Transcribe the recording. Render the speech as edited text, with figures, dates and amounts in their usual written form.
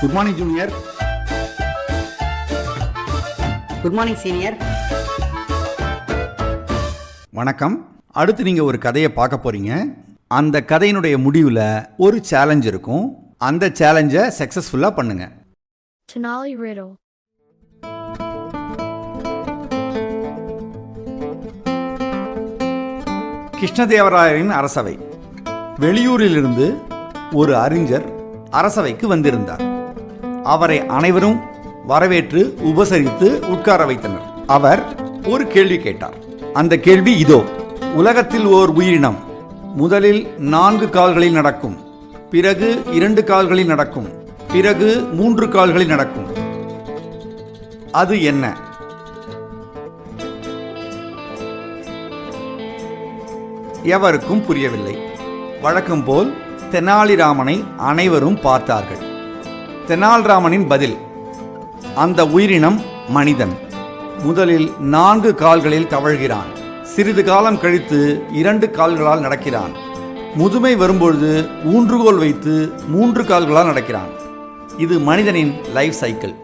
Good morning junior. Good morning senior. வணக்கம். அடுத்து நீங்கள் ஒரு கதையை பார்க்க போகிறீங்க. அந்த கதையினுடைய முடிவில் ஒரு சேலஞ்ச் இருக்கும். அந்த சேலஞ்சை சக்ஸஸ்ஃபுல்லாக பண்ணுங்க. Tenali Riddle. கிருஷ்ணதேவராயரின் அரசவை. வெளியூரிலிருந்து ஒரு அறிஞர் அரசவைக்கு வந்திருந்தார். அவரை அனைவரும் வரவேற்று உபசரித்து உட்கார வைத்தனர். அவர் ஒரு கேள்வி கேட்டார். அந்த கேள்வி இதோ: உலகத்தில் ஓர் உயிரினம் முதலில் 4 கால்களில் நடக்கும், பிறகு 2 கால்களில் நடக்கும், பிறகு 3 கால்களில் நடக்கும். அது என்ன? எவருக்கும் புரியவில்லை. வழக்கம் போல் தெனாலிராமனை அனைவரும் பார்த்தார்கள். தெனாலிராமனின் பதில்: அந்த உயிரினம் மனிதன். முதலில் 4 கால்களில் தவழ்கிறான். சிறிது காலம் கழித்து 2 கால்களால் நடக்கிறான். முதுமை வரும்பொழுது ஊன்றுகோல் வைத்து 3 கால்களால் நடக்கிறான். இது மனிதனின் லைஃப் சைக்கிள்.